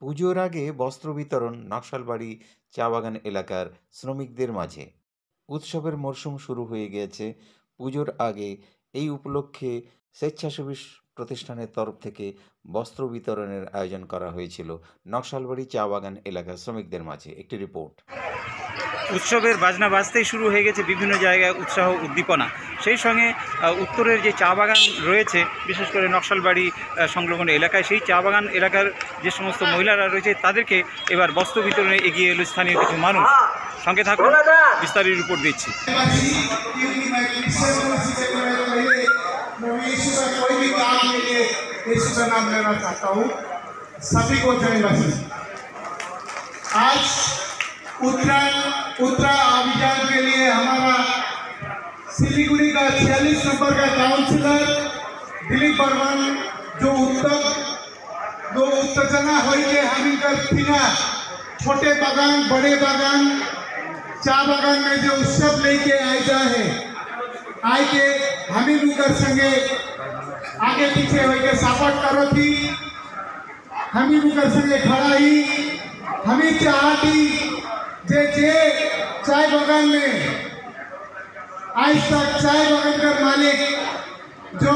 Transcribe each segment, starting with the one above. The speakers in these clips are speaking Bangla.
পুজোর আগে বস্ত্র বিতরণ নকশালবাড়ি চা বাগান এলাকার শ্রমিকদের মাঝে। উৎসবের মরশুম শুরু হয়ে গিয়েছে। পুজোর আগে এই উপলক্ষে স্বেচ্ছাসেবী প্রতিষ্ঠানের তরফ থেকে বস্ত্র বিতরণের আয়োজন করা হয়েছিল নকশালবাড়ি চা বাগান এলাকার শ্রমিকদের মাঝে। একটি রিপোর্ট। উৎসবের বাজনা বাজতেই শুরু হয়ে গেছে বিভিন্ন জায়গায় উৎসাহ উদ্দীপনা। সেই সঙ্গে উত্তরের যে চা বাগান রয়েছে, বিশেষ করে নকশালবাড়ি সংলগ্ন এলাকায়, সেই চা বাগান এলাকার যে সমস্ত মহিলারা রয়েছে তাদেরকে এবার বস্ত্র বিতরণে এগিয়ে এলো স্থানীয় কিছু মানুষ। সঙ্গে থাকুন, বিস্তারিত রিপোর্ট দিচ্ছি। आज उत्तरा अभियान के लिए हमारा सिलीगुड़ी का 46 नंबर का काउंसिलर दिलीप बर्मन जो उत्तेजना होइए हमी कर फिना छोटे बागान बड़े बागान चा बागान में जो उत्सव लेके आए है आए के हमी लुकर संगे आगे पीछे होके सपोर्ट करो थी हमी लुकर संगे खड़ा ही हमें चाहती जे चाय बागान में आज तक चाय बागान का मालिक जो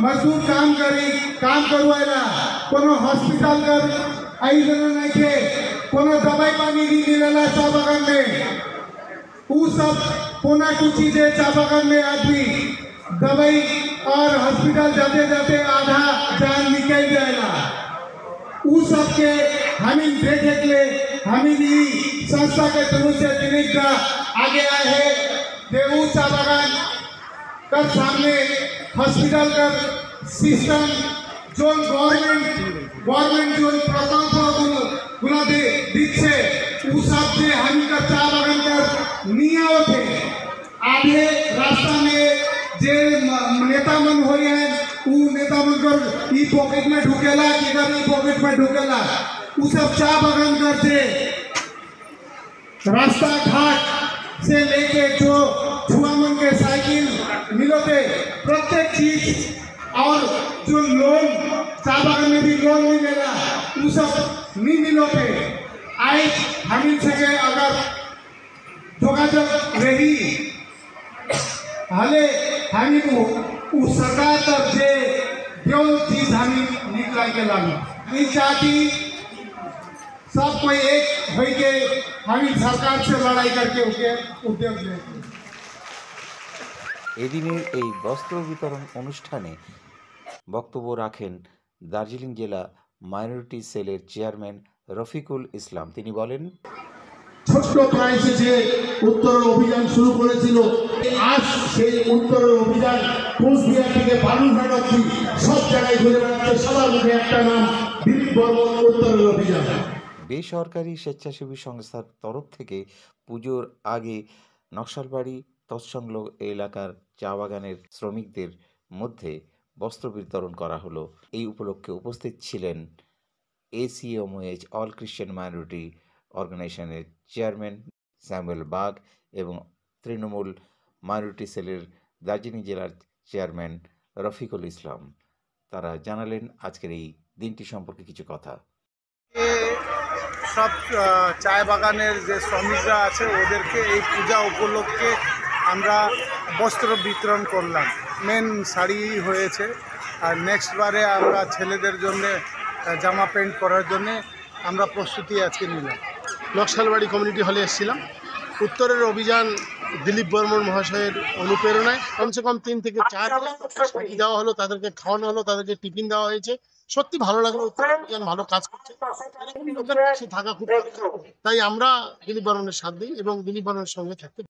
मजदूर काम करवाएगा कोनो हॉस्पिटल कर आई नहीं थे कोनो दवाई पानी नहीं मिलेला चाय बागान में वो सब पोना कुछ चीजें चाय बागान में आदमी दवाई और हॉस्पिटल जाते जाते आधा जान निकल जाएगा। वो सबके हमें देखे के लिए हमें भी संस्था के तरफ से दिनेश का आगे आए हैं। देवू चा बागान कर सामने हॉस्पिटल का सिस्टम जो गवर्नमेंट जो प्रकल्प गुना दीचे वो सब से हम का चा बागान कर निया थे आधे रास्ता में जे नेता मन हो हैं वो नेता मन कर ई पॉकेट में ढुकेला किधर ई पॉकेट में ढुकेला वो सब चा बागान करते रास्ता घाट से लेके जो छुआ मन के साइकिल मिलोते प्रत्येक चीज और जो लोन चा बागान में भी लोन मिलेगा वो सब नहीं मिलोते आज हम सके अगर जोगाजोग रही हाले हमी वो सरकार तक जे जो चीज हमी निकला के लाना नहीं चाहती सब कोई एक होई के हमी सरकार से लड़ाई करके उनके उद्योग लेते। এদিনের এই বস্ত্র বিতরণ অনুষ্ঠানে বক্তব্য রাখেন দার্জিলিং জেলা মাইনরিটি সেলের চেয়ারম্যান রফিকুল ইসলাম। তিনি বলেন, ছোট্ট প্রাইসে যে উত্তরের অভিযান শুরু করেছিল আজ সেই উত্তরের অভিযান কোচবিহার থেকে বালুরঘাট অবধি সব জায়গায় ঘুরে বেড়াচ্ছে। সবার মুখে একটা নাম, দিলীপ বর্মন উত্তরের অভিযান। বেসরকারি স্বেচ্ছাসেবী সংস্থার তরফ থেকে পুজোর আগে নকশালবাড়ি তৎসংলগ্ন এলাকার চা বাগানের শ্রমিকদের মধ্যে বস্ত্র বিতরণ করা হলো। এই উপলক্ষে উপস্থিত ছিলেন ACMOH অল ক্রিশ্চিয়ান মাইনরিটি অর্গানাইজেশনের চেয়ারম্যান স্যামুয়েল বাগ এবং তৃণমূল মাইনরিটি সেলের দার্জিলিং জেলার চেয়ারম্যান রফিকুল ইসলাম। তারা জানালেন আজকের এই দিনটি সম্পর্কে কিছু কথা। সব চায় বাগানের যে শ্রমিকরা আছে ওদেরকে এই পূজা উপলক্ষে আমরা বস্ত্র বিতরণ করলাম। মেন শাড়ি হয়েছে আর নেক্সট বারে আমরা ছেলেদের জন্য জামা প্যান্ট করার জন্য আমরা প্রস্তুতি আজকে নিলাম। নকশালবাড়ি কমিউনিটি হলে এসেছিলাম। উত্তরের অভিযান দিলীপ বর্মন মহাশয়ের অনুপ্রেরণায় কমসে কম 3 থেকে 4 শাড়ি দেওয়া হলো, তাদেরকে খাওয়ানো হলো, তাদেরকে টিফিন দেওয়া হয়েছে। সত্যি ভালো লাগলো, উত্তরের অভিযান ভালো কাজ করছে, থাকা খুব। তাই আমরা দিলীপ বর্মনের সাথ দিই এবং দিলীপ বর্মনের সঙ্গে থাকতে